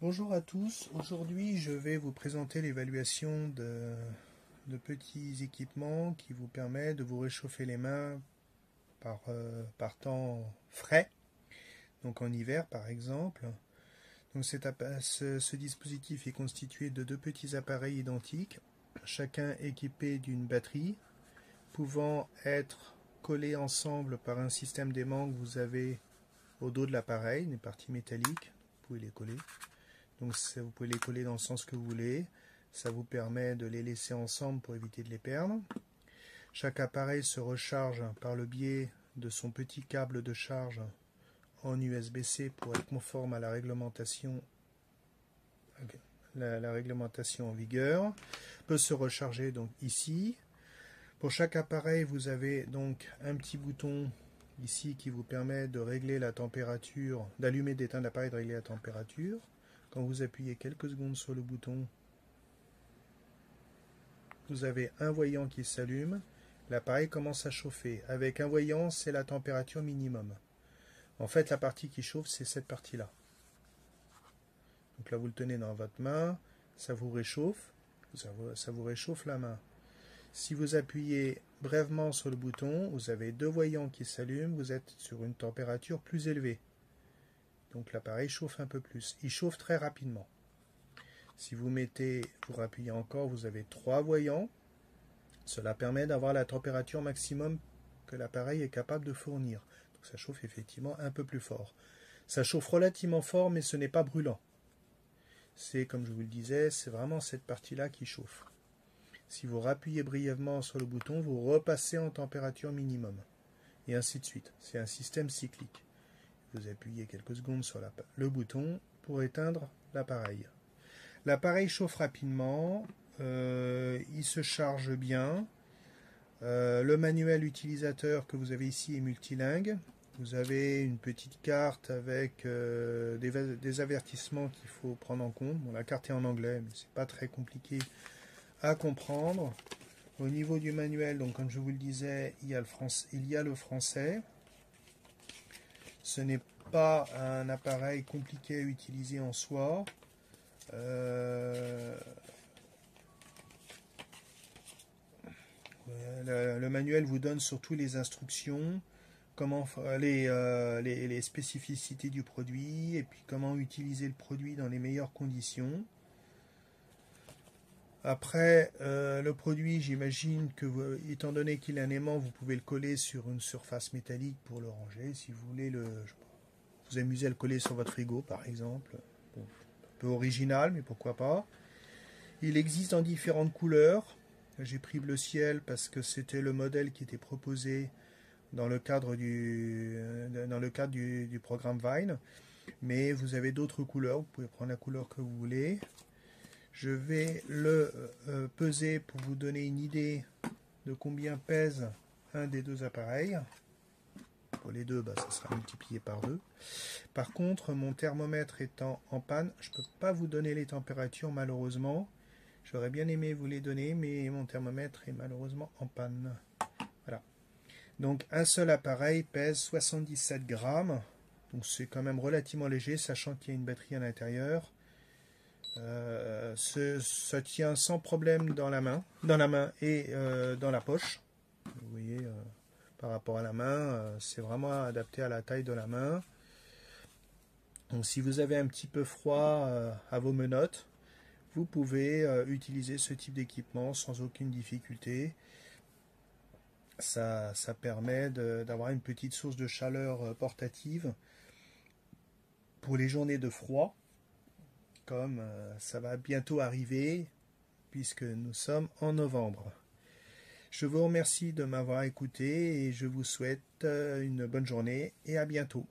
Bonjour à tous, aujourd'hui je vais vous présenter l'évaluation de petits équipements qui vous permettent de vous réchauffer les mains par temps frais, donc en hiver par exemple. Donc ce dispositif est constitué de deux petits appareils identiques, chacun équipé d'une batterie, pouvant être collés ensemble par un système d'aimant que vous avez au dos de l'appareil, des parties métalliques, vous pouvez les coller. Donc vous pouvez les coller dans le sens que vous voulez. Ça vous permet de les laisser ensemble pour éviter de les perdre. Chaque appareil se recharge par le biais de son petit câble de charge en USB-C pour être conforme à la réglementation, en vigueur. Peut se recharger donc ici. Pour chaque appareil, vous avez donc un petit bouton ici qui vous permet de régler la température, d'allumer, d'éteindre l'appareil, de régler la température. Quand vous appuyez quelques secondes sur le bouton, vous avez un voyant qui s'allume, l'appareil commence à chauffer. Avec un voyant, c'est la température minimum. En fait, la partie qui chauffe, c'est cette partie-là. Donc là, vous le tenez dans votre main, ça vous réchauffe, ça vous réchauffe la main. Si vous appuyez brièvement sur le bouton, vous avez deux voyants qui s'allument, vous êtes sur une température plus élevée. Donc l'appareil chauffe un peu plus. Il chauffe très rapidement. Si vous appuyez encore, vous avez trois voyants. Cela permet d'avoir la température maximum que l'appareil est capable de fournir. Donc ça chauffe effectivement un peu plus fort. Ça chauffe relativement fort, mais ce n'est pas brûlant. C'est, comme je vous le disais, c'est vraiment cette partie-là qui chauffe. Si vous rappuyez brièvement sur le bouton, vous repassez en température minimum. Et ainsi de suite. C'est un système cyclique. Vous appuyez quelques secondes sur le bouton pour éteindre l'appareil. L'appareil chauffe rapidement, il se charge bien. Le manuel utilisateur que vous avez ici est multilingue. Vous avez une petite carte avec des avertissements qu'il faut prendre en compte. Bon, la carte est en anglais, mais c'est pas très compliqué à comprendre. Au niveau du manuel, donc comme je vous le disais, il y a le français. Ce n'est pas un appareil compliqué à utiliser en soi. Le manuel vous donne surtout les instructions, comment les spécificités du produit et puis comment utiliser le produit dans les meilleures conditions. Après, le produit, j'imagine que, étant donné qu'il est un aimant, vous pouvez le coller sur une surface métallique pour le ranger. Si vous voulez vous amuser à le coller sur votre frigo, par exemple. Bon, un peu original, mais pourquoi pas. Il existe en différentes couleurs. J'ai pris bleu ciel parce que c'était le modèle qui était proposé dans le cadre du programme Vine. Mais vous avez d'autres couleurs. Vous pouvez prendre la couleur que vous voulez. Je vais le peser pour vous donner une idée de combien pèse un des deux appareils. Pour les deux, ça sera multiplié par 2. Par contre, mon thermomètre étant en panne, je ne peux pas vous donner les températures malheureusement. J'aurais bien aimé vous les donner, mais mon thermomètre est malheureusement en panne. Voilà. Donc un seul appareil pèse 77 grammes. Donc c'est quand même relativement léger, sachant qu'il y a une batterie à l'intérieur. Ça tient sans problème dans la main et dans la poche. Vous voyez, par rapport à la main, c'est vraiment adapté à la taille de la main. Donc si vous avez un petit peu froid à vos menottes, vous pouvez utiliser ce type d'équipement sans aucune difficulté. Ça permet d'avoir une petite source de chaleur portative pour les journées de froid, comme ça va bientôt arriver puisque nous sommes en novembre. Je vous remercie de m'avoir écouté et je vous souhaite une bonne journée et à bientôt.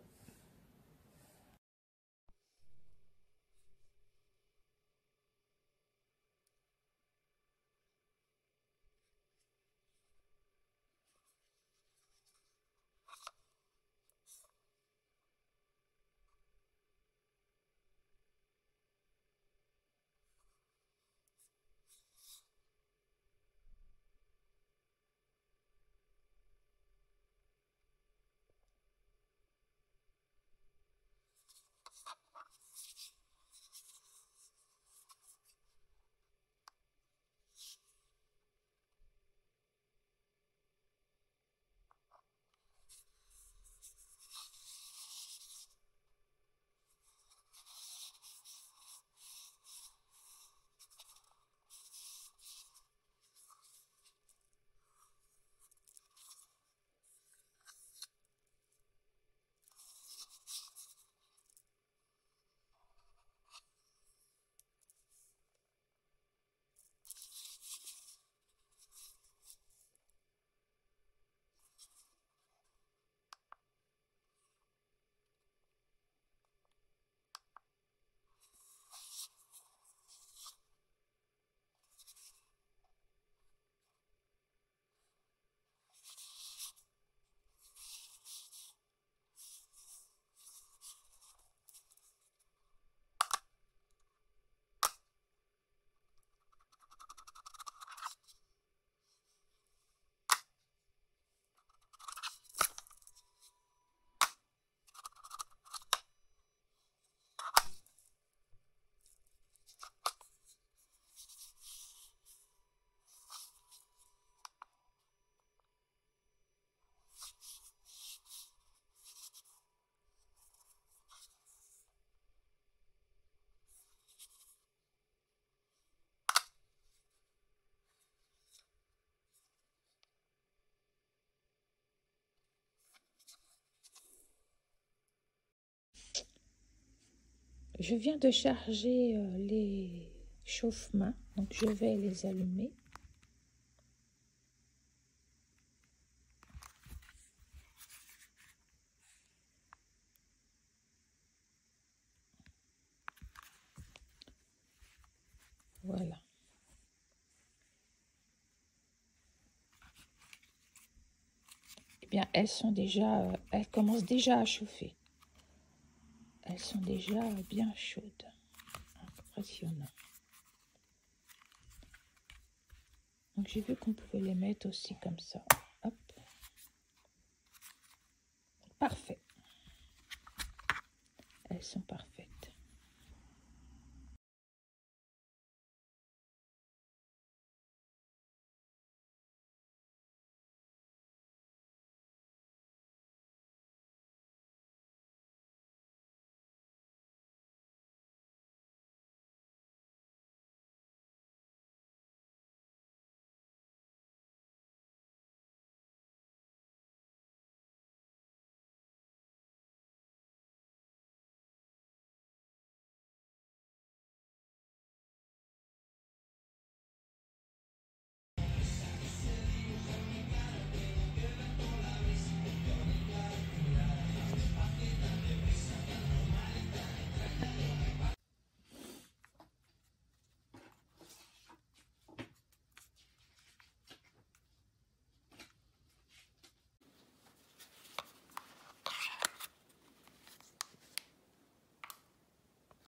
Je viens de charger les chauffe-mains, donc je vais les allumer. Voilà. Eh bien, elles commencent déjà à chauffer. Elles sont déjà bien chaudes. Impressionnant. Donc, j'ai vu qu'on pouvait les mettre aussi comme ça. Hop. Parfait. Elles sont parfaites.